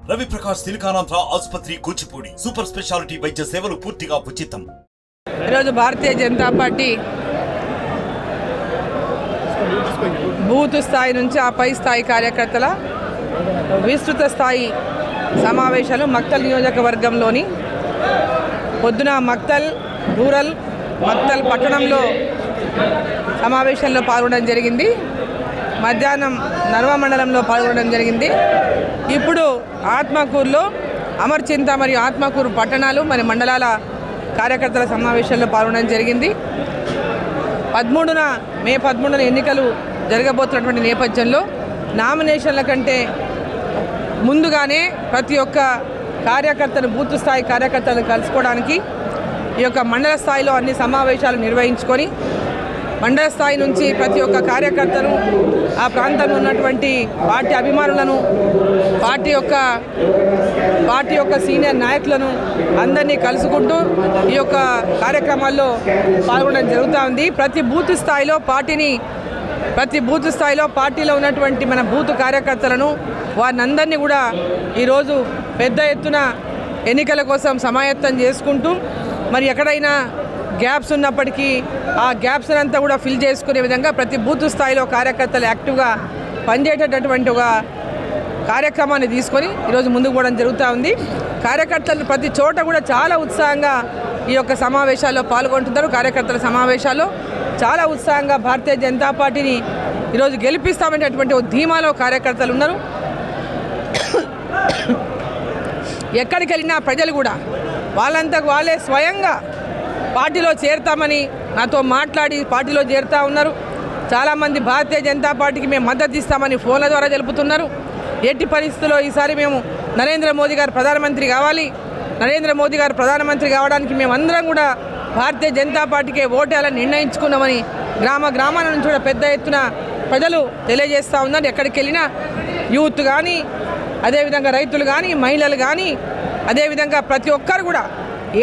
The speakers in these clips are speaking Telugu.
రవి ప్రకాష్ సిలికానాంధ్ర ఆసుపత్రి కూచిపూడి సూపర్ స్పెషాలిటీ వైద్య సేవలు పూర్తిగా ఉచితం. ఈరోజు భారతీయ జనతా పార్టీ బూత్ స్థాయి నుంచి ఆ పై స్థాయి కార్యకర్తల విస్తృత స్థాయి సమావేశాలు మక్తల్ నియోజకవర్గంలోని పొద్దున మక్తల్ రూరల్ మక్తల్ పట్టణంలో సమావేశంలో పాల్గొనడం జరిగింది. మధ్యాహ్నం నర్వ మండలంలో పాల్గొనడం జరిగింది. ఇప్పుడు ఆత్మకూరులో అమర్చింత మరియు ఆత్మకూరు పట్టణాలు మరి మండలాల కార్యకర్తల సమావేశంలో పాల్గొనడం జరిగింది. మే 13న ఎన్నికలు జరగబోతున్నటువంటి నేపథ్యంలో నామినేషన్ల కంటే ముందుగానే ప్రతి ఒక్క కార్యకర్తను బూత్ స్థాయి కార్యకర్తలను కలుసుకోవడానికి ఈ యొక్క మండల స్థాయిలో అన్ని సమావేశాలు నిర్వహించుకొని మండల స్థాయి నుంచి ప్రతి ఒక్క కార్యకర్తను ఆ ప్రాంతంలో ఉన్నటువంటి పార్టీ అభిమానులను పార్టీ యొక్క సీనియర్ నాయకులను అందరినీ కలుసుకుంటూ ఈ యొక్క కార్యక్రమాల్లో పాల్గొనడం జరుగుతూ ఉంది. ప్రతి బూత్ స్థాయిలో పార్టీలో ఉన్నటువంటి మన బూత్ కార్యకర్తలను వారిని అందరినీ కూడా ఈరోజు పెద్ద ఎత్తున ఎన్నికల కోసం సమాయత్తం చేసుకుంటూ మరి ఎక్కడైనా గ్యాప్స్ ఉన్నప్పటికీ ఆ గ్యాప్స్ అంతా కూడా ఫిల్ చేసుకునే విధంగా ప్రతి బూత్ స్థాయిలో కార్యకర్తలు యాక్టివ్గా పనిచేసేటటువంటి ఒక కార్యక్రమాన్ని తీసుకొని ఈరోజు ముందుకు పోవడం జరుగుతూ ఉంది. కార్యకర్తలు ప్రతి చోట కూడా చాలా ఉత్సాహంగా ఈ యొక్క సమావేశాల్లో పాల్గొంటున్నారు. కార్యకర్తల సమావేశాల్లో చాలా ఉత్సాహంగా భారతీయ జనతా పార్టీని ఈరోజు గెలిపిస్తామనేటువంటి ఒక ధీమాలో కార్యకర్తలు ఉన్నారు. ఎక్కడికి వెళ్ళినా ప్రజలు కూడా వాళ్ళంతకు వాళ్ళే స్వయంగా పార్టీలో చేరుతామని నాతో మాట్లాడి పార్టీలో చేరుతూ ఉన్నారు. చాలామంది భారతీయ జనతా పార్టీకి మేము మద్దతు ఇస్తామని ఫోన్ల ద్వారా తెలుపుతున్నారు. ఎట్టి పరిస్థితుల్లో ఈసారి మేము నరేంద్ర మోదీ గారు ప్రధానమంత్రి కావాలి, నరేంద్ర మోదీ గారు ప్రధానమంత్రి కావడానికి మేమందరం కూడా భారతీయ జనతా పార్టీకే ఓటేయాలని నిర్ణయించుకున్నామని గ్రామాల నుంచి కూడా పెద్ద ఎత్తున ప్రజలు తెలియజేస్తూ ఉన్నారు. ఎక్కడికి వెళ్ళినా యూత్ కానీ, అదేవిధంగా రైతులు కానీ, మహిళలు కానీ, అదేవిధంగా ప్రతి ఒక్కరు కూడా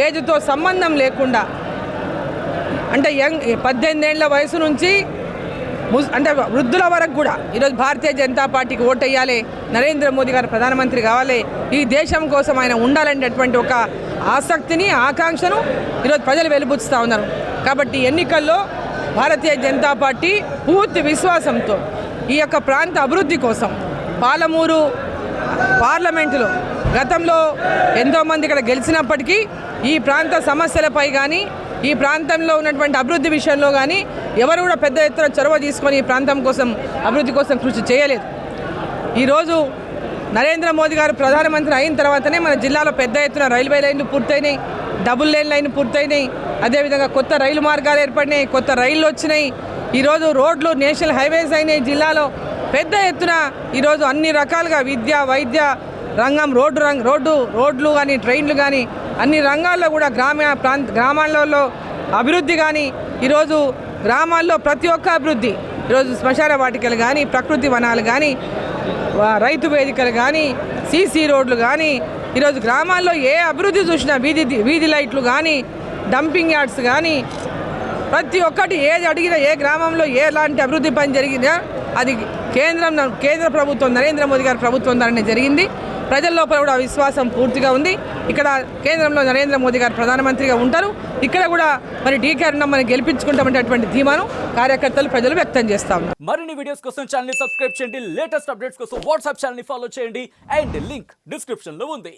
ఏజ్తో సంబంధం లేకుండా అంటే 18 ఏళ్ల వయసు నుంచి అంటే వృద్ధుల వరకు కూడా ఈరోజు భారతీయ జనతా పార్టీకి ఓటేయాలి, నరేంద్ర మోదీ గారు ప్రధానమంత్రి కావాలి, ఈ దేశం కోసం ఆయన ఉండాలనేటువంటి ఒక ఆసక్తిని, ఆకాంక్షను ఈరోజు ప్రజలు వెలిబుచ్చుతూ ఉన్నారు. కాబట్టి ఎన్నికల్లో భారతీయ జనతా పార్టీ పూర్తి విశ్వాసంతో ఈ యొక్క ప్రాంత అభివృద్ధి కోసం పాలమూరు పార్లమెంటులో గతంలో ఎంతోమంది ఇక్కడ గెలిచినప్పటికీ ఈ ప్రాంత సమస్యలపై కానీ, ఈ ప్రాంతంలో ఉన్నటువంటి అభివృద్ధి విషయంలో కానీ ఎవరు కూడా పెద్ద ఎత్తున చొరవ తీసుకొని ఈ ప్రాంతం కోసం అభివృద్ధి కోసం కృషి చేయలేదు. ఈరోజు నరేంద్ర మోదీ గారు ప్రధానమంత్రి అయిన తర్వాతనే మన జిల్లాలో పెద్ద ఎత్తున రైల్వే లైన్లు పూర్తయినాయి, డబుల్ లేన్ లైన్ పూర్తయినాయి, అదేవిధంగా కొత్త రైలు మార్గాలు ఏర్పడినాయి, కొత్త రైళ్లు వచ్చినాయి. ఈరోజు రోడ్లు నేషనల్ హైవేస్ అయినాయి. జిల్లాలో పెద్ద ఎత్తున ఈరోజు అన్ని రకాలుగా విద్య, వైద్య రంగం, రోడ్లు కానీ, ట్రైన్లు కానీ అన్ని రంగాల్లో కూడా గ్రామాలలో అభివృద్ధి కానీ, ఈరోజు గ్రామాల్లో ప్రతి ఒక్క అభివృద్ధి, ఈరోజు శ్మశాన వాటికలు కానీ, ప్రకృతి వనాలు కానీ, రైతు వేదికలు కానీ, సీసీ రోడ్లు కానీ, ఈరోజు గ్రామాల్లో ఏ అభివృద్ధి చూసినా వీధి లైట్లు కానీ, డంపింగ్ యార్డ్స్ కానీ, ప్రతి ఒక్కటి ఏది అడిగినా, ఏ గ్రామంలో ఎలాంటి అభివృద్ధి పని జరిగినా అది కేంద్ర ప్రభుత్వం, నరేంద్ర మోదీ గారి ప్రభుత్వం ద్వారానే జరిగింది. ప్రజల లోపల కూడా విశ్వాసం పూర్తిగా ఉంది. ఇక్కడ కేంద్రంలో నరేంద్ర మోదీ గారు ప్రధానమంత్రిగా ఉంటారు. ఇక్కడ కూడా మరి డీకే మనం గెలిపించుకుంటామనేటువంటి ధీమాను కార్యకర్తలు, ప్రజలు వ్యక్తం చేస్తా ఉన్నారు. మరిన్ని వీడియోస్ కోసం ఛానల్ ని సబ్స్క్రైబ్ చేయండి, లేటెస్ట్ అప్డేట్స్ కోసం వాట్సాప్ ఛానల్ ని ఫాలో చేయండి అండ్ లింక్ డిస్క్రిప్షన్ లో ఉంది.